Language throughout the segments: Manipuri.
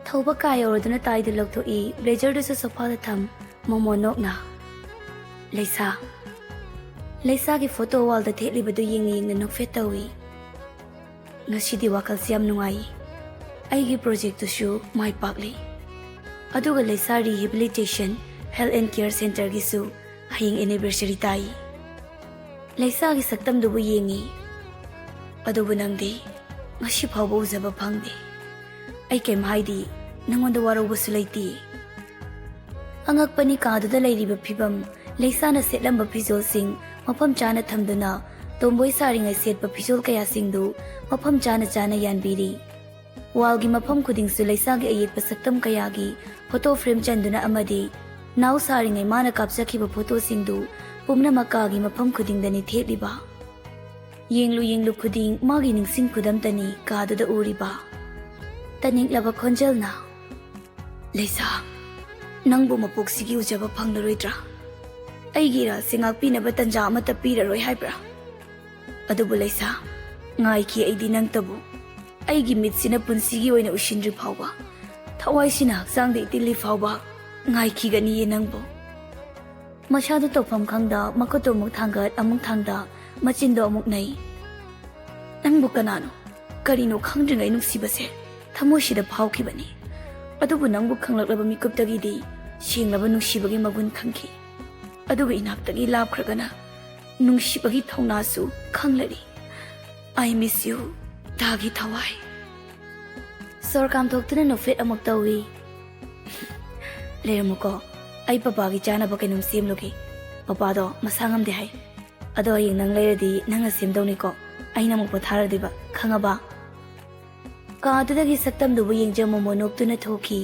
ꯊꯧꯕ ꯀꯥ ꯌꯧꯔꯗꯨꯅ ꯇꯥꯏꯗ ꯂꯧꯊꯣꯛꯏ ꯕ꯭ꯂꯦꯖꯔꯗꯨꯁꯨ ꯁꯣꯐꯥꯗ ꯊꯝ ꯃꯣꯃꯣ ꯅꯣꯛꯅ ꯂꯩꯁꯥꯒꯤ ꯐꯣꯇꯣ ꯋꯥꯜꯗ ꯊꯦꯠꯂꯤꯕꯗꯨ ꯌꯦꯡꯅ ꯅꯣꯛꯐꯦꯠ ꯇꯧꯏ ꯉꯁꯤꯗꯤ ꯋꯥꯈꯜꯁꯤ ꯌꯥꯝ ꯅꯨꯡꯉꯥꯏ ꯑꯩꯒꯤ ꯄ꯭ꯔꯣꯖꯦꯛꯇꯨꯁꯨ ꯃꯥꯏ ꯄꯥꯛꯂꯤ ꯑꯗꯨꯒ ꯂꯩꯁꯥ ꯔꯤꯍꯦꯕꯤꯂꯤꯇꯦꯁꯟ ꯍꯦꯜꯊ ꯑꯦꯟड ꯀꯦꯌꯔ ꯁꯦꯟꯇꯔꯒꯤꯁꯨ ꯍꯌꯦꯡ ꯑꯦꯅꯤꯚꯔꯁꯔꯤ ꯇꯥꯏ ꯂꯩꯁꯥꯒꯤ ꯁꯛꯇꯝꯗꯨꯕꯨ ꯌꯦꯡꯉꯤ ꯑꯗꯨꯕꯨ ꯅꯪꯗꯤ ꯉꯁꯤ ꯐꯥꯎꯕ ꯎꯖꯕ ꯐꯪꯗꯦ ꯑꯩ ꯀꯩꯝ ꯍꯥꯏꯗꯤ ꯅꯪꯉꯣꯟꯗ ꯋꯥꯔꯧꯕꯁꯨ ꯂꯩꯇꯦ ꯑꯉꯛꯄꯅꯤ ꯀꯥꯗꯨꯗ ꯂꯩꯔꯤꯕ ꯐꯤꯕꯝ ꯂꯩꯁꯥꯅ ꯁꯦꯠꯂꯝꯕ ꯐꯤꯖꯣꯜꯁꯤꯡ ꯃꯐꯝ ꯆꯥꯅ ꯊꯝꯗꯨꯅ ꯇꯣꯝꯕꯣꯏ ꯁꯥꯔꯤꯉꯩ ꯁꯦꯠꯄ ꯐꯤꯖꯣꯜ ꯀꯌꯥꯁꯤꯡꯗꯨ ꯃꯐꯝ ꯆꯥꯅ ꯌꯥꯟꯕꯤꯔꯤ ꯋꯥꯜꯒꯤ ꯃꯐꯝ ꯈꯨꯗꯤꯡꯁꯨ ꯂꯩꯁꯥꯒꯤ ꯑꯌꯦꯛꯄ ꯁꯛꯇꯝ ꯀꯌꯥꯒꯤ ꯐꯣꯇꯣ ꯐ꯭ꯔꯦꯝ ꯆꯟꯗꯨꯅ ꯑꯃꯗꯤ ꯅꯥꯎ ꯁꯥꯔꯤꯉꯩ ꯃꯥꯅ ꯀꯥꯞꯆꯈꯤꯕ ꯐꯣꯇꯣꯁꯤꯡꯗꯨ ꯄꯨꯝꯅꯃꯛ ꯀꯥꯒꯤ ꯃꯐꯝ ꯈꯨꯗꯤꯡꯗꯅꯤ ꯊꯦꯠꯂꯤꯕ ꯌꯦꯡꯂꯨ ꯈꯨꯗꯤꯡ ꯃꯥꯒꯤ ꯅꯤꯡꯁꯤꯡ ꯈꯨꯗꯝꯇꯅꯤ ꯀꯥꯗꯨꯗ ꯎꯔꯤꯕ ꯇꯅꯤꯛꯂꯕ ꯈꯣꯟꯖꯦꯜꯅ ꯂꯩꯁꯥ ꯅꯪꯕꯨ ꯃꯄꯣꯛꯁꯤꯒꯤ ꯎꯖꯕ ꯐꯪꯂꯔꯣꯏꯗ꯭ꯔꯥ ꯑꯩꯒꯤ ꯏꯔꯥꯜꯁꯦ ꯉꯥꯛꯄꯤꯅꯕ ꯇꯟꯖꯥ ꯑꯃꯠꯇ ꯄꯤꯔꯔꯣꯏ ꯍꯥꯏꯕ꯭ꯔꯥ ꯑꯗꯨꯕꯨ ꯂꯩꯁꯥ ꯉꯥꯏꯈꯤ ꯑꯩꯗꯤ ꯅꯪꯇꯕꯨ ꯑꯩꯒꯤ ꯃꯤꯠꯁꯤꯅ ꯄꯨꯟꯁꯤꯒꯤ ꯑꯣꯏꯅ ꯎꯁꯤꯟꯗ꯭ꯔꯤ ꯐꯥꯎꯕ ꯊꯋꯥꯏꯁꯤꯅ ꯍꯛꯆꯥꯡꯗ ꯏꯇꯤꯜꯂꯤ ꯐꯥꯎꯕ ꯉꯥꯏꯈꯤꯒꯅꯤꯌꯦ ꯅꯪꯕꯨ ꯃꯁꯥꯗꯨ ꯇꯧꯐꯝ ꯈꯪꯗ ꯃꯈꯨꯠꯇꯨ ꯑꯃꯨꯛ ꯊꯥꯡꯒꯠ ꯑꯃꯨꯛ ꯊꯥꯡꯗ ꯃꯆꯤꯟꯗꯣ ꯑꯃꯨꯛ ꯅꯩ ꯅꯪꯕꯨ ꯀꯅꯥꯅꯣ ꯀꯔꯤꯅꯣ ꯈꯪꯗ꯭ꯔꯤꯉꯩ ꯅꯨꯡꯁꯤꯕꯁꯦ ꯊꯃꯣꯏꯁꯤꯗ ꯐꯥꯎꯈꯤꯕꯅꯤ ꯑꯗꯨꯕꯨ ꯅꯪꯕꯨ ꯈꯪꯂꯛꯂꯕ ꯃꯤꯀꯨꯞꯇꯒꯤꯗꯤ ꯁꯦꯡꯂꯕ ꯅꯨꯡꯁꯤꯕꯒꯤ ꯃꯒꯨꯟ ꯈꯪꯈꯤ ꯑꯗꯨꯒ ꯏꯅꯥꯛꯇꯒꯤ ꯂꯥꯞꯈ꯭ꯔꯒꯅ ꯅꯨꯡꯁꯤꯕꯒꯤ ꯊꯧꯅꯥꯁꯨ ꯈꯪꯂꯔꯤ ꯑꯥꯏ ꯃꯤꯁ ꯌꯨ ꯊꯥꯒꯤ ꯊꯋꯥꯏ ꯁꯣꯔ ꯀꯥꯝꯊꯣꯛꯇꯨꯅ ꯅꯣꯛꯐꯦꯠ ꯑꯃꯨꯛ ꯇꯧꯏ ꯂꯩꯔꯝꯃꯨꯀꯣ ꯑꯩ ꯄꯄꯥꯒꯤ ꯆꯥꯅꯕ ꯀꯩꯅꯣꯝ ꯁꯦꯝꯂꯨꯒꯦ ꯄꯄꯥꯗꯣ ꯃꯁꯥ ꯉꯝꯗꯦ ꯍꯥꯏ ꯑꯗꯣ ꯍꯌꯦꯡ ꯅꯪ ꯂꯩꯔꯗꯤ ꯅꯪꯅ ꯁꯦꯝꯗꯧꯅꯤꯀꯣ ꯑꯩꯅ ꯑꯃꯨꯛ ꯄꯣꯊꯥꯔꯗꯣꯏꯕ ꯈꯪꯉꯕ ꯀꯥꯗꯨꯗꯒꯤ ꯁꯛꯇꯝꯗꯨꯕꯨ ꯌꯦꯡꯖꯃꯣꯃꯣ ꯅꯣꯛꯇꯨꯅ ꯊꯣꯛꯈꯤ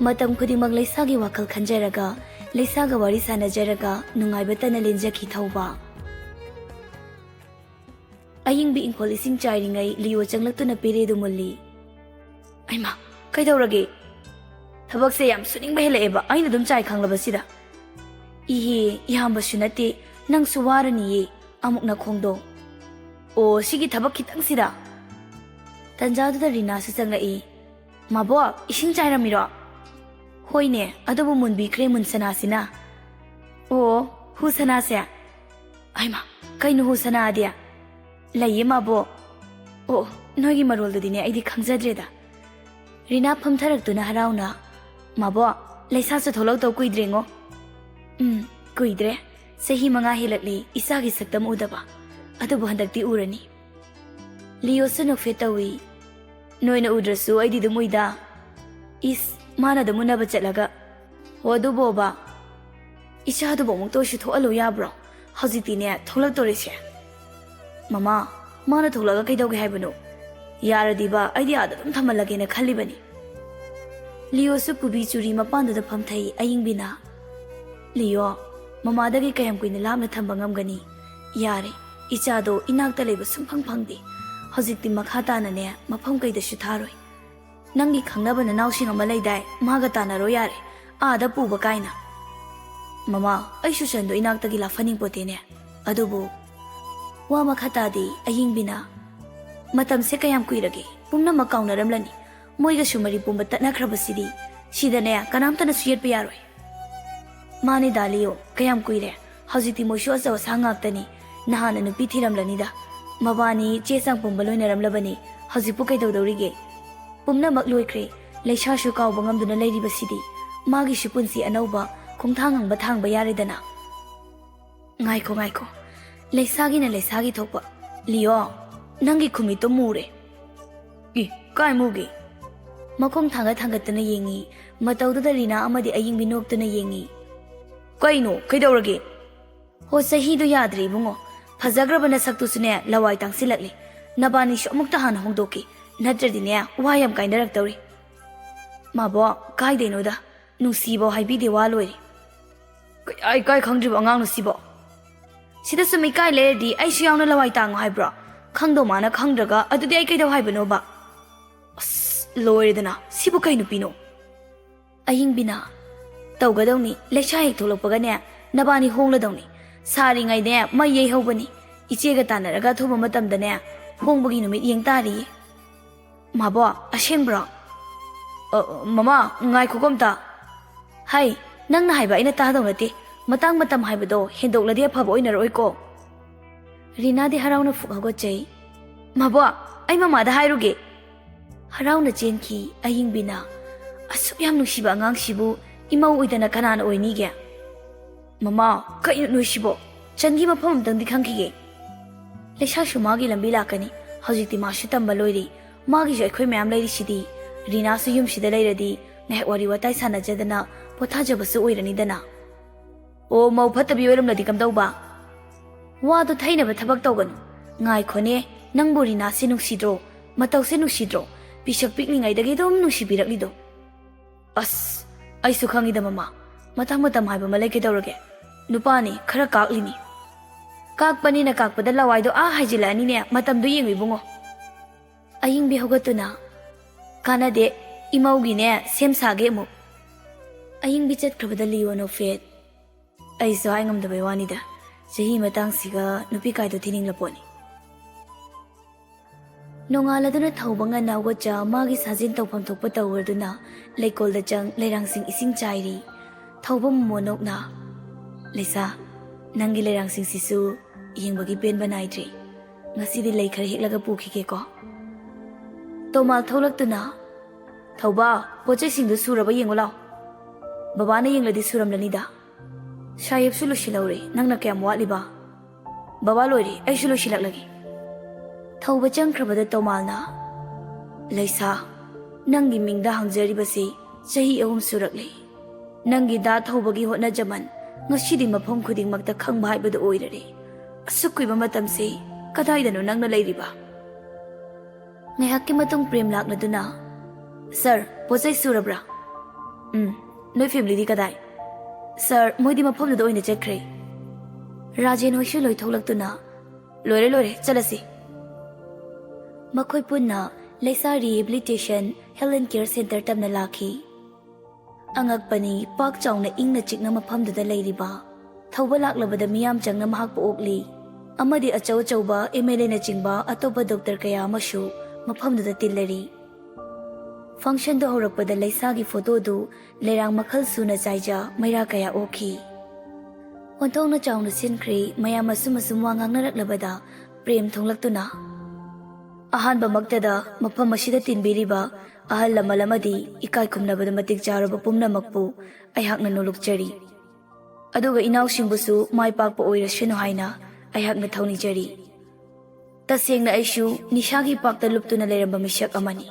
ꯃꯇꯝ ꯈꯨꯗꯤꯡꯃꯛ ꯂꯩꯁꯥꯒꯤ ꯋꯥꯈꯜ ꯈꯟꯖꯔꯒ ꯂꯩꯁꯥꯒ ꯋꯥꯔꯤ ꯁꯥꯟꯅꯖꯔꯒ ꯅꯨꯡꯉꯥꯏꯕꯇꯅ ꯂꯦꯟꯖꯈꯤ ꯊꯧꯕ ꯑꯌꯤꯡꯕꯤ ꯏꯪꯈꯣꯜ ꯏꯁꯤꯡ ꯆꯥꯏꯔꯤꯉꯩ ꯂꯤꯌꯣ ꯆꯪꯂꯛꯇꯨꯅ ꯄꯦꯔꯦꯗꯨ ꯃꯨꯜꯂꯤ ꯑꯩꯃꯥ ꯀꯩꯗꯧꯔꯒꯦ ꯊꯕꯛꯁꯦ ꯌꯥꯝ ꯁꯨꯅꯤꯡꯕ ꯍꯦꯜꯂꯛꯑꯦꯕ ꯑꯩꯅ ꯑꯗꯨꯝ ꯆꯥꯏ ꯈꯪꯂꯕꯁꯤꯗ ꯏꯍꯦ ꯏꯌꯥꯝꯕꯁꯨ ꯅꯠꯇꯦ ꯅꯪꯁꯨ ꯋꯥꯔꯅꯤꯌꯦ ꯑꯃꯨꯛ ꯅꯈꯣꯡꯗꯣ ꯑꯣ ꯁꯤꯒꯤ ꯊꯕꯛ ꯈꯤꯇꯪꯁꯤꯗ ꯇꯟꯖꯥꯗꯨꯗ ꯔꯤꯅꯥꯁꯨ ꯆꯪꯂꯛꯏ ꯃꯥꯕꯣꯛ ꯏꯁꯤꯡ ꯆꯥꯏꯔꯝꯃꯤꯔꯣ ꯍꯣꯏꯅꯦ ꯑꯗꯨꯕꯨ ꯃꯨꯟꯕꯤꯈ꯭ꯔꯦ ꯃꯨꯟꯁꯅꯥꯁꯤꯅ ꯑꯣ ꯍꯨꯁꯅꯥꯁꯦ ꯑꯩꯃꯥ ꯀꯩꯅꯣ ꯍꯨꯁꯅꯥꯗꯤ ꯂꯩꯌꯦ ꯃꯥꯕꯣꯛ ꯑꯣ ꯅꯣꯏꯒꯤ ꯃꯔꯣꯜꯗꯨꯗꯤꯅꯦ ꯑꯩꯗꯤ ꯈꯪꯖꯗ꯭ꯔꯦꯗ ꯔꯤꯅꯥ ꯐꯝꯊꯔꯛꯇꯨꯅ ꯍꯔꯥꯎꯅ ꯃꯥꯕꯣꯛ ꯂꯩꯁꯥꯁꯨ ꯊꯣꯛꯂꯛꯇꯧ ꯀꯨꯏꯗ꯭ꯔꯦꯉꯣ ꯀꯨꯏꯗ꯭ꯔꯦ ꯆꯍꯤ 5 ꯍꯦꯜꯂꯛꯂꯤ ꯏꯆꯥꯒꯤ ꯁꯛꯇꯝ ꯎꯗꯕ ꯑꯗꯨꯕꯨ ꯍꯟꯗꯛꯇꯤ ꯎꯔꯅꯤ ꯂꯤꯌꯣꯁꯨ ꯅꯣꯛꯐꯦꯠ ꯇꯧꯏ ꯅꯣꯏꯅ ꯎꯗ꯭ꯔꯁꯨ ꯑꯩꯗꯤ ꯑꯗꯨꯝ ꯎꯏꯗ ꯏꯁ ꯃꯥꯅ ꯑꯗꯨꯝ ꯎꯅꯕ ꯆꯠꯂꯒ ꯍꯣ ꯑꯗꯨꯕꯣꯕ ꯏꯆꯥꯗꯨꯕꯨ ꯑꯃꯨꯛꯇ ꯑꯣꯏꯁꯨ ꯊꯣꯛꯍꯜꯂꯨ ꯌꯥꯕ꯭ꯔꯣ ꯍꯧꯖꯤꯛꯇꯤꯅꯦ ꯊꯣꯛꯂꯛꯇꯣꯔꯤꯁꯦ ꯃꯃꯥ ꯃꯥꯅ ꯊꯣꯛꯂꯒ ꯀꯩꯗꯧꯒꯦ ꯍꯥꯏꯕꯅꯣ ꯌꯥꯔꯗꯤꯕ ꯑꯩꯗꯤ ꯑꯥꯗ ꯑꯗꯨꯝ ꯊꯝꯍꯜꯂꯒꯦꯅ ꯈꯜꯂꯤꯕꯅꯤ ꯂꯤꯌꯣꯁꯨ ꯀꯨꯕꯤ ꯆꯨꯔꯤ ꯃꯄꯥꯟꯗꯨꯗ ꯐꯝꯊꯩ ꯑꯌꯤꯡꯕꯤꯅ ꯂꯤꯌꯣ ꯃꯃꯥꯗꯒꯤ ꯀꯌꯥꯝ ꯀꯨꯏꯅ ꯂꯥꯞꯅ ꯊꯝꯕ ꯉꯝꯒꯅꯤ ꯌꯥꯔꯦ ꯏꯆꯥꯗꯣ ꯏꯅꯥꯛꯇ ꯂꯩꯕ ꯁꯨꯡꯐꯪ ꯐꯪꯗꯦ ꯍꯧꯖꯤꯛꯇꯤ ꯃꯈꯥ ꯇꯥꯅꯅꯦ ꯃꯐꯝ ꯀꯩꯗꯁꯨ ꯊꯥꯔꯣꯏ ꯅꯪꯒꯤ ꯈꯪꯅꯕ ꯅꯅꯥꯎꯁꯤꯡ ꯑꯃ ꯂꯩꯗꯥꯏ ꯃꯥꯒ ꯇꯥꯟꯅꯔꯣ ꯌꯥꯔꯦ ꯑꯥꯗ ꯄꯨꯕ ꯀꯥꯏꯅ ꯃꯃꯥ ꯑꯩꯁꯨ ꯆꯟꯗꯣ ꯏꯅꯥꯛꯇꯒꯤ ꯂꯥꯞꯍꯟꯅꯤꯡꯄꯣꯠꯇꯦꯅꯦ ꯑꯗꯨꯕꯨ ꯋꯥ ꯃꯈꯥ ꯇꯥꯗꯦ ꯑꯌꯤꯡꯕꯤꯅ ꯃꯇꯝꯁꯦ ꯀꯌꯥꯝ ꯀꯨꯏꯔꯒꯦ ꯄꯨꯝꯅꯃꯛ ꯀꯥꯎꯅꯔꯝꯂꯅꯤ ꯃꯣꯏꯒꯁꯨ ꯃꯔꯤ ꯄꯨꯝꯕ ꯇꯠꯅꯈ꯭ꯔꯕꯁꯤꯗꯤ ꯁꯤꯗꯅꯦ ꯀꯅꯥꯝꯇꯅꯁꯨ ꯌꯦꯠꯄ ꯌꯥꯔꯣꯏ ꯃꯥꯅꯦ ꯗꯥꯂꯤꯌꯣ ꯀꯌꯥꯝ ꯀꯨꯏꯔꯦ ꯍꯧꯖꯤꯛꯇꯤ ꯃꯣꯏꯁꯨ ꯑꯆꯧ ꯑꯁꯥꯡ ꯉꯥꯛꯇꯅꯤ ꯅꯍꯥꯟꯅ ꯅꯨꯄꯤ ꯊꯤꯔꯝꯂꯅꯤꯗ ꯃꯕꯥꯅꯤ ꯆꯦ ꯆꯥꯡ ꯄꯨꯝꯕ ꯂꯣꯏꯅꯔꯝꯂꯕꯅꯤ ꯍꯧꯖꯤꯛꯄꯨ ꯀꯩꯗꯧꯗꯧꯔꯤꯒꯦ ꯄꯨꯝꯅꯃꯛ ꯂꯣꯏꯈ꯭ꯔꯦ ꯂꯩꯁꯥꯁꯨ ꯀꯥꯎꯕ ꯉꯝꯗꯨꯅ ꯂꯩꯔꯤꯕꯁꯤꯗꯤ ꯃꯥꯒꯤꯁꯨ ꯄꯨꯟꯁꯤ ꯑꯅꯧꯕ ꯈꯣꯡꯊꯥꯡ ꯑꯃ ꯊꯥꯡꯕ ꯌꯥꯔꯦꯗꯅ ꯉꯥꯏꯈꯣ ꯂꯩꯁꯥꯒꯤꯅ ꯂꯩꯁꯥꯒꯤ ꯊꯣꯛꯄ ꯂꯤꯌꯣ ꯅꯪꯒꯤ ꯈꯨꯃꯤꯠꯇꯣ ꯃꯨꯔꯦ ꯀꯥꯏ ꯃꯨꯒꯦ ꯃꯈꯣꯡ ꯊꯥꯡꯒꯠꯇꯨꯅ ꯌꯦꯡꯉꯤ ꯃꯇꯧꯗꯨꯗ ꯔꯤꯅꯥ ꯑꯃꯗꯤ ꯑꯌꯤꯡꯕꯤ ꯅꯣꯛꯇꯨꯅ ꯌꯦꯡꯉꯤ ꯀꯩꯅꯣ ꯀꯩꯗꯧꯔꯒꯦ ꯍꯣ ꯆꯍꯤꯗꯣ ꯌꯥꯗ꯭ꯔꯦ ꯏꯕꯨꯡꯉꯣ ꯐꯖꯈ꯭ꯔꯕ ꯅꯁꯛꯇꯨꯁꯨꯅꯦ ꯂꯋꯥꯏ ꯇꯥꯡꯁꯤꯜꯂꯛꯂꯤ ꯅꯕꯥꯅꯤꯁꯨ ꯑꯃꯨꯛꯇ ꯍꯥꯟꯅ ꯍꯣꯡꯗꯣꯛꯈꯤ ꯅꯠꯇ꯭ꯔꯗꯤꯅꯦ ꯋꯥ ꯌꯥꯝ ꯀꯥꯏꯅꯔꯛꯇꯧꯔꯤ ꯃꯥꯕꯣꯛ ꯀꯥꯏꯗꯩꯅꯣꯗ ꯅꯨꯡꯁꯤꯕꯧ ꯍꯥꯏꯕꯤꯗꯦ ꯋꯥ ꯂꯣꯏꯔꯦ ꯀꯥꯏ ꯈꯪꯗ꯭ꯔꯤꯕ ꯑꯉꯥꯡꯅꯣ ꯁꯤꯕꯣ ꯁꯤꯗ ꯁꯨꯝ ꯏꯀꯥꯏ ꯂꯩꯔꯗꯤ ꯑꯩꯁꯨ ꯌꯥꯎꯅ ꯂꯋꯥꯏ ꯇꯥꯡꯉꯣ ꯍꯥꯏꯕ꯭ꯔꯣ ꯈꯪꯗꯧ ꯃꯥꯅ ꯈꯪꯗ꯭ꯔꯒ ꯑꯗꯨꯗꯤ ꯑꯩ ꯀꯩꯗꯧ ꯍꯥꯏꯕꯅꯣꯕ ꯑꯁ ꯂꯣꯏꯔꯦꯗꯅ ꯁꯤꯕꯨ ꯀꯩ ꯅꯨꯄꯤꯅꯣ ꯑꯌꯤꯡꯕꯤꯅ ꯇꯧꯒꯗꯧꯅꯤ ꯂꯩꯁꯥ ꯍꯦꯛ ꯊꯣꯛꯂꯛꯄꯒꯅꯦ ꯅꯕꯥꯅꯤ ꯍꯣꯡꯂꯗꯧꯅꯤ ꯁꯥꯔꯤꯉꯩꯅꯦ ꯃꯩ ꯌꯩꯍꯧꯕꯅꯤ ꯏꯆꯦꯒ ꯇꯥꯟꯅꯔꯒ ꯑꯊꯨꯕ ꯃꯇꯝꯗꯅꯦ ꯍꯣꯡꯕꯒꯤ ꯅꯨꯃꯤꯠ ꯌꯦꯡ ꯇꯥꯔꯤꯌꯦ ꯃꯥꯕꯣꯛ ꯑꯁꯦꯡꯕ꯭ꯔꯣ Mama, ngai khukomta. Hai, nang na haiba ina tahadong nati. Matang matam haibado hendok ladi afaba oinaroi ko. Rina di harauna fukhago chai. Mabwa, ai mama da hairuge. Harauna chenki aying bina. Asuk yam nungsiba angang sibu imau oidana kanana oinige. Mama, kaino nusibo. Changi mapam amtang di khangkige. Leisashu magi lambi lakani. Hojikti masu tamba loiri. Magi jo akhoi mayam lairi sidi. Rina su yum sida lairadi. Ngahek wari watai sanajadana pothajabasu oiranidana. O mau phatabi oiramladi kamdauba. Wadu thainaba thabak tawganu. Ngai khone nangbu Rina se nungsidro. Matau se nungsidro. Pisak piklingaidagi dom nungsibiraklido. As, aisu khangida mama. Matang matam haiba malai kedaurage. Nupani khara kaklini. Kakpani na kakpada lawaido haijilani ne matamdu yengi bungo. Aying bi hogatuna. Kana de imaugi ne sem sage mu. Aying bi chatkrabada liyo no fet. Aisu haingam da baywani da. Jahi matang siga nupi kaido thining laponi. Nongaladuna thawbanga nawgacha magi sajin tawpham thokpa tawarduna leikol da chang leirangsing ising chairi. Thawbam monokna. Lisa, nangi leirangsing sisu yengbagi pen banaidri. Ngasidi lei khara heklaga pukhige ko. Tomal tholaktuna. Thawba, pochai singdu suraba yengolaw. Babana yengladi suramlanida. Shayeb su loshilawre, nangna kayam watliba. Baba loire, ay su loshilaklagi. Thawba changkrabada tomalna. Laisa, nangi mingda hangjari chahi ahum surakle. Nangi da thawbagi hotna jaman, ngasidi mafam khudingmakta khangba haibada oirare. Asukkuiba matamse, kadaidano nangna leiriba. Ngayakki matong prem laknaduna. Sir, pochai surabra? Noi family di kadai. Sir, moidi mafamda oina chakre. Rajen hoishu loi tholaktuna. Lore, chalasi. Makhoi punna Laisa Rehabilitation Health and Care Center tamna laki. Angakpani pak chawna ingna chikna mafamdada leiriba. Thawba laklabada miyam changna mahakpa okli. Amadi achau chauba MLA na chingba atopa doctor kaya amashu mafamdada tillari. Function do horakpada Laisa gi photo du leirang makhal suna chaija maira kaya okhi. Ontong na chawna sinkri mayam masum wangang naraklabada prem thonglaktuna. Ahanba magtada mafam asida tinbiriba ahal lamalamadi ikai khumnabada matik charaba pumnamakpu ayhakna nolokchari. Aduga inausingbusu maipakpa oirasunu haina ayhakna thaunijari. Tasengna aishu nishagi pakta luptuna leiramba misak amani.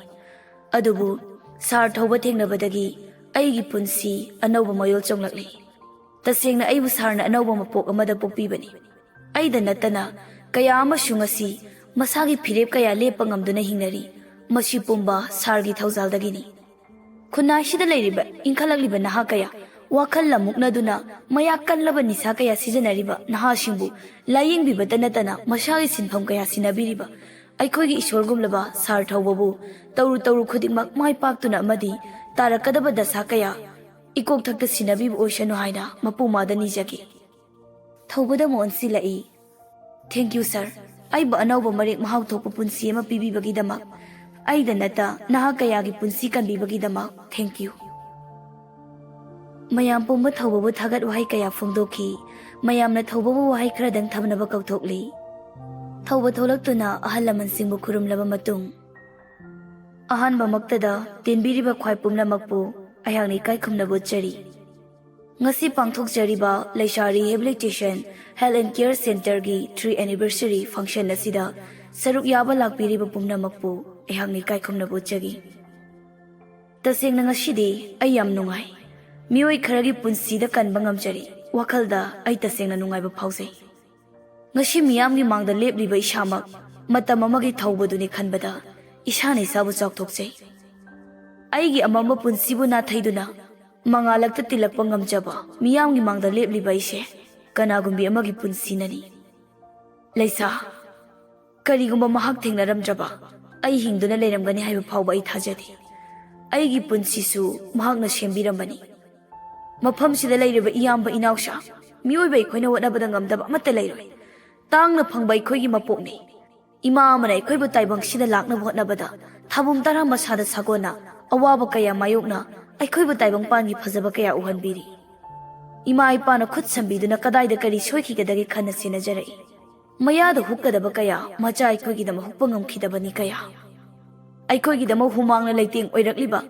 Adubu sar thawba thengnabadagi aigi punsi anauba mayol chonglakli. Tasengna aibu sarna anauba mapok amada pokpibani. Aida natana kaya amashu ngasi masagi phirep kaya lepa ngamduna hingnari. Masi pumba sargi thauzaldagini. Khunashida leiriba inkhalakliba naha kaya wakal lamuknaduna maya kanlaba nisa kaya sijanariba naha singbu layengbiba tanatana masagi sinpham kaya sinabiriba. Aikhoigi ishwargumlaba sar thawbabu tauru khudingmak mai paktuna amadi tarakadaba dasa kaya ikok thakta sinabibu oishanu haina mapumada nijagi. Thawbada monsi lai. Thank you sir. Aiba anauba marek mahau thokpa punsi ama pibibagidama. Aida nata naha kayagi punsi kanbibagidama. Thank you. Mayam pumba thawbabu thagat wahai kaya phongdokhi. Mayamna thawbabu wahai khradang thamnaba kauthokli. Thawba tholaktuna ahal lamansingbu khurumlaba matung. Ahanba maktada tinbiriba khwai pumnamakpu ayakni kai khumnabu chari. Ngasi pangthokjariba Laisa Rehabilitation Health and Care Center gi 3 anniversary function asida saruk yaba lakpiriba pumnamakpu ayakni kai khumnabu chagi. Tasengna ngasidi ay yam nungai. Mioi kharagi punsida kanba ngamjari. Wakhalda ay tasengna nungaiba phausai. Ngasi miyamgi mangda lepliba ishamak matam amagi thawbaduni khanbada isana isabu chawthokchai. Aigi amamba punsibu na thaiduna mangalakta tilakpa ngamjaba miyamgi mangda lepliba ise kanagumbi amagi punsinani. Laisa karigumba mahak thengnaramjaba ai hingduna leiramgani haiba phawba ai thajadi. Aigi punsisu mahakna sembirambani. Mafamsida leiriba iyamba inausha miyoiba ikhoina watnabada ngamdaba amata leiroi. Tangna phangba ikhoigi mapokni. Ima amana ikhoiba taibangsida laknaba hotnabada thabum tara masada sagona ꯑꯋꯥꯕ ꯀꯌꯥ ꯃꯥꯌꯣꯛꯅ ꯑꯩꯈꯣꯏꯕꯨ ꯇꯥꯏꯕꯪꯄꯥꯟꯒꯤ ꯐꯖꯕ ꯀꯌꯥ ꯎꯍꯟꯕꯤꯔꯤ꯫ ꯏꯃꯥ ꯏꯄꯥꯅ ꯈꯨꯠ ꯁꯝꯕꯤꯗꯨꯅ ꯀꯗꯥꯏꯗ ꯀꯔꯤ ꯁꯣꯏꯈꯤꯒꯗꯒꯦ ꯈꯟꯅ ꯁꯦꯟꯅꯖꯔꯛꯏ꯫ ꯃꯌꯥꯗ ꯍꯨꯛꯀꯗꯕ ꯀꯌꯥ ꯃꯆꯥ ꯑꯩꯈꯣꯏꯒꯤꯗꯃꯛ ꯍꯨꯛꯄ ꯉꯝꯈꯤꯗꯕꯅꯤ ꯀꯌꯥ꯫ ꯑꯩꯈꯣꯏꯒꯤꯗꯃꯛ ꯍꯨꯃꯥꯡꯅ ꯂꯩꯇꯦꯡ ꯑꯣꯏꯔꯛꯂꯤꯕ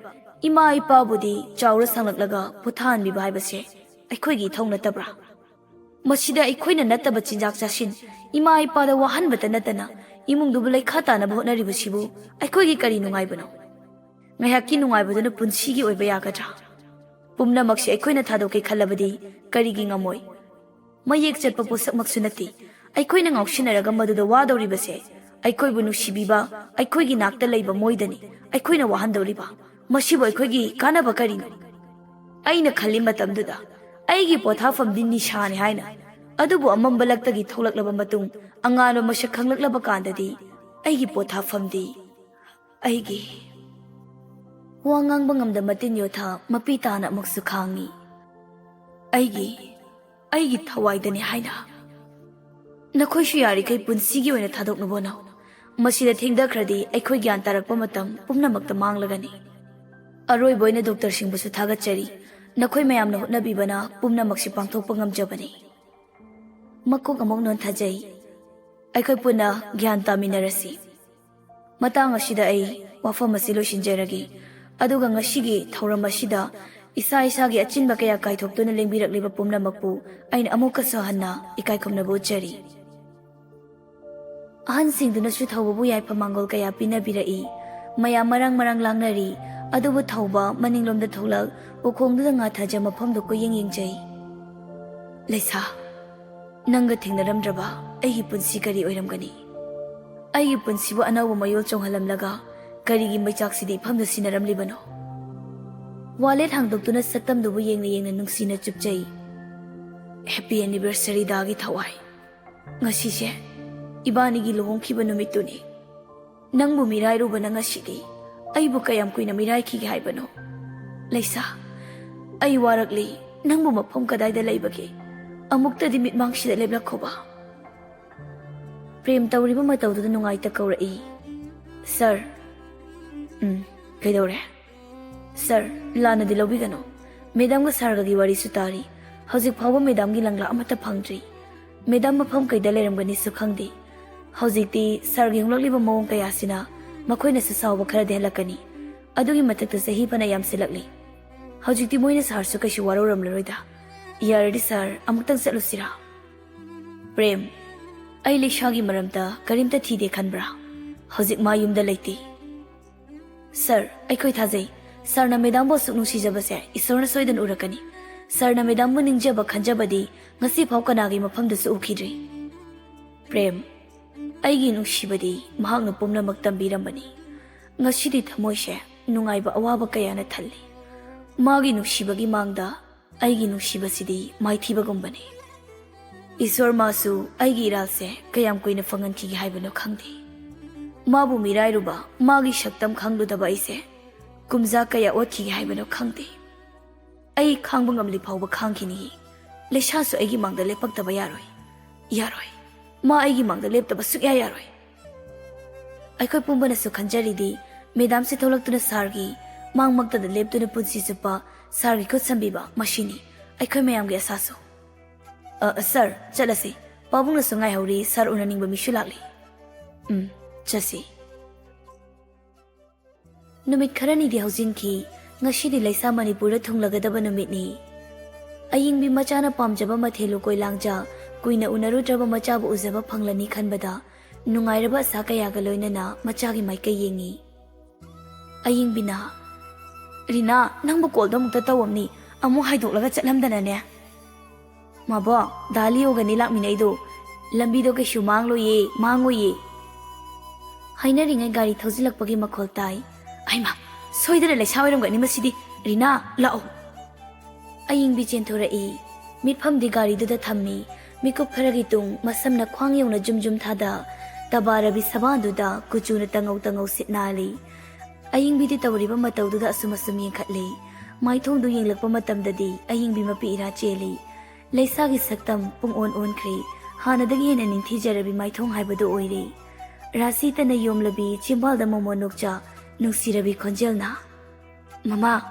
ꯏꯃꯥ ꯏꯄꯥꯕꯨꯗꯤ ꯆꯥꯎꯔ ꯁꯥꯡꯂꯛꯂꯒ ꯄꯣꯊꯥꯍꯟꯕꯤꯕ ꯍꯥꯏꯕꯁꯦ ꯑꯩꯈꯣꯏꯒꯤ ꯏꯊꯧ ꯅꯠꯇꯕ꯭ꯔꯥ? ꯃꯁꯤꯗ ꯑꯩꯈꯣꯏꯅ ꯅꯠꯇꯕ ꯆꯤꯟꯖꯥꯛ ꯆꯥꯁꯤꯟ ꯏꯃꯥ ꯏꯄꯥꯗ ꯋꯥꯍꯟꯕꯇ ꯅꯠꯇꯅ ꯏꯃꯨꯡꯗꯨꯕꯨ ꯂꯩꯈꯥ ꯇꯥꯅꯕ ꯍꯣꯠꯅꯔꯤꯕꯁꯤꯕꯨ ꯑꯩꯈꯣꯏꯒꯤ ꯀꯔꯤ ꯅꯨꯡꯉꯥꯏꯕꯅꯣ? ꯉꯥꯏꯍꯥꯛꯀꯤ ꯅꯨꯡꯉꯥꯏꯕꯗꯨꯅ ꯄꯨꯟꯁꯤꯒꯤ ꯑꯣꯏꯕ ꯌꯥꯒꯗ꯭ꯔꯥ? ꯄꯨꯝꯅꯃꯛꯁꯦ ꯑꯩꯈꯣꯏꯅ ꯊꯥꯗꯣꯛꯀꯦ ꯈꯜꯂꯕꯗꯤ ꯀꯔꯤꯒꯤ ꯉꯝꯃꯣꯏ? ꯃꯌꯦꯛ ꯆꯠꯄ ꯄꯣꯠꯁꯛꯃꯛꯁꯨ ꯅꯠꯇꯦ ꯑꯩꯈꯣꯏꯅ ꯉꯥꯎꯁꯤꯟꯅꯔꯒ ꯃꯗꯨꯗ ꯋꯥꯗꯧꯔꯤꯕꯁꯦ ꯑꯩꯈꯣꯏꯕꯨ ꯅꯨꯡꯁꯤꯕꯤꯕ ꯑꯩꯈꯣꯏꯒꯤ ꯅꯥꯛꯇ ꯂꯩꯕ ꯃꯣꯏꯗꯅꯤ ꯑꯩꯈꯣꯏꯅ ꯋꯥꯍꯟꯗꯧꯔꯤꯕ꯫ ꯃꯁꯤꯕꯨ ꯑꯩꯈꯣꯏꯒꯤ ꯀꯥꯟꯅꯕ ꯀꯔꯤꯅꯣ? ꯑꯩꯅ ꯈꯜꯂꯤ ꯃꯇꯝꯗꯨꯗ ꯑꯩꯒꯤ ꯄꯣꯊꯥꯐꯝꯗꯤ ꯅꯤꯁꯥꯅꯤ ꯍꯥꯏꯅ, ꯑꯗꯨꯕꯨ ꯑꯃꯝꯕ ꯂꯛꯇꯒꯤ ꯊꯣꯛꯂꯛꯂꯕ ꯃꯇꯨꯡ ꯑꯉꯥꯟꯕ ꯃꯁꯛ ꯈꯪꯂꯛꯂꯕ ꯀꯥꯟꯗꯗꯤ ꯑꯩꯒꯤ ꯄꯣꯊꯥꯐꯝꯗꯤ ꯑꯩꯒꯤ ꯋꯥ ꯉꯥꯡꯕ ꯉꯝꯗ ꯃꯇꯤꯟ ꯌꯣꯊꯥ ꯃꯄꯤ ꯇꯥꯅ ꯑꯃꯨꯛꯁꯨ ꯈꯥꯡꯉꯤ꯫ ꯑꯩꯒꯤ ꯊꯋꯥꯏꯗꯅꯤ ꯍꯥꯏꯅ꯫ ꯅꯈꯣꯏꯁꯨ ꯌꯥꯔꯤꯈꯩ ꯄꯨꯟꯁꯤꯒꯤ ꯑꯣꯏꯅ ꯊꯥꯗꯣꯛꯅꯕ ꯍꯣꯠꯅꯧ꯫ ꯃꯁꯤꯗ ꯊꯦꯡꯊꯈ꯭ꯔꯗꯤ ꯑꯩꯈꯣꯏ ꯒ꯭ꯌꯥꯟ ꯇꯥꯔꯛꯄ ꯃꯇꯝ ꯄꯨꯝꯅꯃꯛꯇ ꯃꯥꯡꯂꯒꯅꯤ꯫ ꯑꯔꯣꯏꯕ ꯑꯣꯏꯅ ꯗꯣꯛꯇꯔꯁꯤꯡꯕꯨꯁꯨ ꯊꯥꯒꯠꯆꯔꯤ꯫ ꯅꯈꯣꯏ ꯃꯌꯥꯝꯅ ꯍꯣꯠꯅꯕꯤꯕꯅ ꯄꯨꯝꯅꯃꯛꯁꯤ ꯄꯥꯡꯊꯣꯛꯄ ꯉꯝꯖꯕꯅꯤ꯫ ꯃꯀꯣꯛ ꯑꯃꯨꯛ ꯅꯣꯟꯊꯖꯩ꯫ ꯑꯩꯈꯣꯏ ꯄꯨꯟꯅ ꯒ꯭ꯌꯥꯟ ꯇꯥꯃꯤꯟꯅꯔꯁꯤ꯫ ꯃꯇꯥꯡ ꯑꯁꯤꯗ ꯑꯩ ꯋꯥꯐꯝ ꯑꯁꯤ ꯂꯣꯏꯁꯤꯟꯖꯔꯒꯦ꯫ ꯑꯗꯨꯒ ꯉꯁꯤꯒꯤ ꯊꯧꯔꯝ ꯑꯁꯤꯗ ꯏꯁꯥꯒꯤ ꯑꯆꯤꯟꯕ ꯀꯌꯥ ꯀꯥꯏꯊꯣꯛꯇꯨꯅ ꯂꯦꯡꯕꯤꯔꯛꯂꯤꯕ ꯄꯨꯝꯅꯃꯛꯄꯨ ꯑꯩꯅ ꯑꯃꯨꯛꯀꯁꯨ ꯍꯟꯅ ꯏꯀꯥꯏ ꯈꯨꯝꯅꯕ ꯎꯠꯆꯔꯤ꯫ ꯑꯍꯟꯁꯤꯡꯗꯨꯅꯁꯨ ꯊꯧꯕꯕꯨ ꯌꯥꯏꯐ ꯃꯥꯡꯒꯣꯜ ꯀꯌꯥ ꯄꯤꯅꯕꯤꯔꯛꯏ꯫ ꯃꯌꯥꯝ ꯃꯔꯥꯡ ꯂꯥꯡꯅꯔꯤ꯫ ꯑꯗꯨꯕꯨ ꯊꯧꯕ ꯃꯅꯤꯡꯂꯣꯝꯗ ꯊꯣꯛꯂꯛ ꯎꯈꯣꯡꯗꯨꯗ ꯉꯥꯊꯖ ꯃꯐꯝꯗꯨ ꯀꯨꯌꯦꯡ ꯌꯦꯡꯖꯩ꯫ ꯂꯩꯁꯥ, ꯅꯪꯒ ꯊꯦꯡꯅꯔꯝꯗ꯭ꯔꯕ ꯑꯩꯒꯤ ꯄꯨꯟꯁꯤ ꯀꯔꯤ ꯑꯣꯏꯔꯝꯒꯅꯤ? ꯑꯩꯒꯤ ꯄꯨꯟꯁꯤꯕꯨ ꯑꯅꯧꯕ ꯃꯌꯣꯜ ꯆꯣꯡꯍꯜꯂꯝꯂꯒ ꯀꯔꯤꯒꯤ ꯃꯩꯆꯥꯛꯁꯤꯗ ꯏꯐꯝꯗ ꯁꯤꯟꯅꯔꯝꯂꯤꯕꯅꯣ? ꯋꯥꯂꯦꯠ ꯍꯥꯡꯗꯣꯛꯇꯨꯅ ꯁꯛꯇꯝꯗꯨꯕꯨ ꯌꯦꯡꯅ ꯅꯨꯡꯁꯤꯅ ꯆꯨꯞꯆꯩ꯫ ꯍꯦꯄꯤ ꯑꯦꯅꯤꯚꯔꯁꯔꯤ ꯗꯥꯒꯤ ꯊꯋꯥꯏ꯫ ꯉꯁꯤꯁꯦ ꯏꯕꯥꯅꯤꯒꯤ ꯂꯨꯍꯣꯡꯈꯤꯕ ꯅꯨꯃꯤꯠꯇꯨꯅꯤ꯫ ꯅꯪꯕꯨ ꯃꯤꯔꯥꯏꯔꯨꯕꯅ ꯉꯁꯤꯗꯤ ꯑꯩꯕꯨ ꯀꯌꯥꯝ ꯀꯨꯏꯅ ꯃꯤꯔꯥꯏꯈꯤꯒꯦ ꯍꯥꯏꯕꯅꯣ? ꯂꯩꯁꯥ, ꯑꯩ ꯋꯥꯔꯛꯂꯤ꯫ ꯅꯪꯕꯨ ꯃꯐꯝ ꯀꯗꯥꯏꯗ ꯂꯩꯕꯒꯦ? ꯑꯃꯨꯛꯇꯗꯤ ꯃꯤꯠꯃꯥꯡꯁꯤꯗ ꯂꯦꯞꯂꯛꯈꯣꯕ꯫ ꯄ꯭ꯔꯦꯝ ꯇꯧꯔꯤꯕ ꯃꯇꯧꯗꯨꯗ ꯅꯨꯡꯉꯥꯏꯇ ꯀꯧꯔꯛꯏ꯫ ꯁꯔ꯫ ꯀꯩꯗꯧꯔꯦ? ꯁꯔ, ꯂꯥꯟꯅꯗꯤ ꯂꯧꯕꯤꯒꯅꯨ꯫ ꯃꯦꯗꯥꯝꯒ ꯁꯥꯔꯒꯒꯤ ꯋꯥꯔꯤꯁꯨ ꯇꯥꯔꯤ꯫ ꯍꯧꯖꯤꯛ ꯐꯥꯎꯕ ꯃꯦꯗꯥꯝꯒꯤ ꯂꯪꯂꯥ ꯑꯃꯠꯇ ꯐꯪꯗ꯭ꯔꯤ꯫ ꯃꯦꯗꯥꯝ ꯃꯐꯝ ꯀꯩꯗ ꯂꯩꯔꯝꯒꯅꯤꯁꯨ ꯈꯪꯗꯦ꯫ ꯍꯧꯖꯤꯛꯇꯤ ꯁꯥꯔꯒꯤ ꯍꯣꯡꯂꯛꯂꯤꯕ ꯃꯑꯣꯡ ꯀꯌꯥꯁꯤꯅ ꯃꯈꯣꯏꯅꯁꯨ ꯁꯥꯎꯕ ꯈꯔꯗꯤ ꯍꯦꯜꯂꯛꯀꯅꯤ꯫ ꯑꯗꯨꯒꯤ ꯃꯊꯛꯇ ꯆꯍꯤ ꯐꯅ ꯌꯥꯝꯁꯤꯜꯂꯛꯂꯤ꯫ ꯍꯧꯖꯤꯛꯇꯤ ꯃꯣꯏꯅ ꯁꯥꯔꯁꯨ ꯀꯩꯁꯨ ꯋꯥꯔꯧꯔꯝꯂꯔꯣꯏꯗ꯫ ꯌꯥꯔꯗꯤ ꯁꯥꯔ, ꯑꯃꯨꯛꯇꯪ ꯆꯠꯂꯨꯁꯤꯔꯥ? ꯄ꯭ꯔꯦꯝ, ꯑꯩ ꯂꯩꯁꯥꯒꯤ ꯃꯔꯝꯗ ꯀꯔꯤꯝꯇ ꯊꯤꯗꯦ ꯈꯟꯕ꯭ꯔꯥ? ꯍꯧꯖꯤꯛ ꯃꯥ ꯌꯨꯝꯗ ꯂꯩꯇꯦ꯫ ꯁꯥꯔ, ꯑꯩꯈꯣꯏ ꯊꯥꯖꯩ ꯁꯥꯔꯅ ꯃꯦꯗꯥꯝꯕꯨ ꯑꯁꯨꯛ ꯅꯨꯡꯁꯤꯖꯕꯁꯦ ꯏꯁꯣꯔꯅ ꯁꯣꯏꯗꯅ ꯎꯔꯛꯀꯅꯤ꯫ ꯁꯥꯔꯅ ꯃꯦꯗꯥꯝꯕꯨ ꯅꯤꯡꯖꯕ ꯈꯟꯖꯕꯗꯤ ꯉꯁꯤꯐꯥꯎ ꯀꯅꯥꯒꯤ ꯃꯐꯝꯗꯁꯨ ꯎꯈꯤꯗ꯭ꯔꯤ꯫ ꯄ꯭ꯔꯦꯝ, ꯑꯩꯒꯤ ꯅꯨꯡꯁꯤꯕꯗꯤ ꯃꯍꯥꯛꯅ ꯄꯨꯝꯅꯃꯛ ꯇꯝꯕꯤꯔꯝꯕꯅꯤ꯫ ꯉꯁꯤꯗꯤ ꯊꯃꯣꯏꯁꯦ ꯅꯨꯡꯉꯥꯏꯕ ꯑꯋꯥꯕ ꯀꯌꯥꯅ ꯊꯜꯂꯤ꯫ ꯃꯥꯒꯤ ꯅꯨꯡꯁꯤꯕꯒꯤ ꯃꯥꯡꯗ ꯑꯩꯒꯤ ꯅꯨꯡꯁꯤꯕꯁꯤꯗꯤ ꯃꯥꯏꯊꯤꯕꯒꯨꯝꯕꯅꯤ꯫ ꯏꯁꯣꯔ ꯃꯥꯁꯨ ꯑꯩꯒꯤ ꯏꯔꯥꯜꯁꯦ ꯀꯌꯥꯝ ꯀꯨꯏꯅ ꯐꯪꯍꯟꯈꯤꯒꯦ ꯍꯥꯏꯕꯅꯣ ꯈꯪꯗꯦ꯫ ꯃꯥꯕꯨ ꯃꯤꯔꯥꯏꯔꯨꯕ, ꯃꯥꯒꯤ ꯁꯛꯇꯝ ꯈꯪꯂꯨꯗꯕ ꯑꯩꯁꯦ ꯀꯨꯝꯖꯥ ꯀꯌꯥ ꯑꯣꯠꯈꯤꯒꯦ ꯍꯥꯏꯕꯅꯣ ꯈꯪꯗꯦ꯫ ꯑꯩ ꯈꯥꯡꯕ ꯉꯝꯂꯤ ꯐꯥꯎꯕ ꯈꯥꯡꯈꯤꯅꯤ꯫ ꯂꯩꯁꯥꯁꯨ ꯑꯩꯒꯤ ꯃꯥꯡꯗ ꯂꯦꯞꯄꯛꯇꯕ ꯌꯥꯔꯣꯏ꯫ ꯌꯥꯔꯣꯏ, ꯃꯥ ꯑꯩꯒꯤ ꯃꯥꯡꯗ ꯂꯦꯞꯇꯕ ꯁꯨꯛꯌꯥ ꯌꯥꯔꯣꯏ꯫ ꯑꯩꯈꯣꯏ ꯄꯨꯝꯕꯅꯁꯨ ꯈꯟꯖꯔꯤꯗꯤ ꯃꯦꯗꯥꯝꯁꯦ ꯊꯣꯛꯂꯛꯇꯨꯅ ꯁꯥꯔꯒꯤ ꯃꯥꯡꯃꯛꯇꯗ ꯂꯦꯞꯇꯨꯅ ꯄꯨꯟꯁꯤ ꯆꯨꯞꯄ ꯁꯥꯔꯒꯤ ꯈꯨꯠ ꯁꯝꯕꯤꯕ, ꯃꯁꯤꯅꯤ ꯑꯩꯈꯣꯏ ꯃꯌꯥꯝꯒꯤ ꯑꯁꯥꯁꯨ꯫ ꯁꯥꯔ, ꯆꯠꯂꯁꯤ꯫ ꯄꯥꯕꯨꯡꯅꯁꯨ ꯉꯥꯏꯍꯧꯔꯤ꯫ ꯁꯥꯔ ꯎꯅꯅꯤꯡꯕ ꯃꯤꯁꯨ ꯂꯥꯛꯂꯤ꯫ ꯆꯠꯁꯤ꯫ ꯅꯨꯃꯤꯠ ꯈꯔꯅꯤꯗꯤ ꯍꯧꯖꯤꯟꯈꯤ꯫ ꯉꯁꯤꯗꯤ ꯂꯩꯁꯥ ꯃꯅꯤꯄꯨꯔꯗ ꯊꯨꯡꯂꯒꯗꯕ ꯅꯨꯃꯤꯠꯅꯤ꯫ ꯑꯌꯤꯡꯕꯤ ꯃꯆꯥꯅ ꯄꯥꯝꯖꯕ ꯃꯊꯦꯜ ꯂꯨꯀꯣꯏ ꯂꯥꯡꯖ, ꯀꯨꯏꯅ ꯎꯅꯔꯨꯗ꯭ꯔꯕ ꯃꯆꯥꯕꯨ ꯎꯖꯕ ꯐꯪꯂꯅꯤ ꯈꯟꯕꯗ ꯅꯨꯡꯉꯥꯏꯔꯕ ꯑꯁꯥ ꯀꯌꯥꯒ ꯂꯣꯏꯅꯅ ꯃꯆꯥꯒꯤ ꯃꯥꯏꯀꯩ ꯌꯦꯡꯉꯤ꯫ ꯑꯌꯤꯡꯕꯤꯅ, ꯔꯤꯅꯥ, ꯅꯪꯕꯨ ꯀꯣꯜꯗꯣ ꯑꯃꯨꯛꯇ ꯇꯧꯑꯝꯅꯤ, ꯑꯃꯨꯛ ꯍꯥꯏꯗꯣꯛꯂꯒ ꯆꯠꯂꯝꯗꯅꯅꯦ꯫ ꯃꯥꯕꯣ, ꯗꯥ ꯂꯤꯌꯣꯒꯅꯤ ꯂꯥꯛꯃꯤꯟꯅꯩꯗꯣ꯫ ꯂꯝꯕꯤꯗꯣ ꯀꯩꯁꯨ ꯃꯥꯡꯉꯣꯏꯌꯦ꯫ ꯍꯥꯏꯅꯔꯤꯉꯩ ꯒꯥꯔꯤ ꯊꯧꯖꯤꯜꯂꯛꯄꯒꯤ ꯃꯈꯣꯜ ꯇꯥꯏ꯫ ꯑꯩꯃꯥ, ꯁꯣꯏꯗꯅ ꯂꯩꯁꯥ ꯑꯣꯏꯔꯝꯒꯅꯤ ꯃꯁꯤꯗꯤ꯫ ꯔꯤꯅꯥ, ꯂꯥꯛꯑꯣ꯫ ꯑꯌꯤꯡꯕꯤ ꯆꯦꯟꯊꯣꯔꯛꯏ꯫ ꯃꯤꯠꯐꯝꯗꯤ ꯒꯥꯔꯤꯗꯨꯗ ꯊꯝꯃꯤ꯫ ꯃꯤꯀꯨꯞ ꯈꯔꯒꯤ ꯇꯨꯡ ꯃꯁꯝꯅ ꯈ꯭ꯋꯥꯡ ꯌꯧꯅ ꯖꯨꯝ ꯊꯥꯗ ꯇꯕꯥꯔꯕꯤ ꯁꯕꯥꯟꯗꯨꯗ ꯀꯨꯆꯨꯅ ꯇꯉꯧ ꯁꯤꯠ ꯅꯥꯜꯂꯤ꯫ ꯑꯌꯤꯡꯕꯤꯗꯤ ꯇꯧꯔꯤꯕ ꯃꯇꯧꯗꯨꯗ ꯑꯁꯨꯝ ꯌꯦꯡꯈꯠꯂꯤ꯫ ꯃꯥꯏꯊꯣꯡꯗꯨ ꯌꯦꯡꯂꯛꯄ ꯃꯇꯝꯗꯗꯤ ꯑꯌꯤꯡꯕꯤ ꯃꯄꯤ ꯏꯔꯥ ꯆꯦꯜꯂꯤ꯫ ꯂꯩꯁꯥꯒꯤ ꯁꯛꯇꯝ ꯄꯨꯡꯑꯣꯟ ꯑꯣꯟꯈ꯭ꯔꯦ꯫ ꯍꯥꯟꯅꯗꯒꯤ ꯍꯦꯟꯅ ꯅꯤꯡꯊꯤꯖꯔꯕꯤ ꯃꯥꯏꯊꯣꯡ ꯍꯥꯏꯕꯗꯨ ꯑꯣꯏꯔꯦ꯫ ꯔꯥꯁꯤ ꯇꯅ ꯌꯣꯝꯂꯕꯤ ꯆꯤꯝꯕꯥꯜꯗ ꯃꯣꯃꯣꯟ ꯅꯣꯛꯆ ꯅꯨꯡꯁꯤꯔꯕꯤ ꯈꯣꯟꯖꯦꯜꯅ ꯃꯃꯥ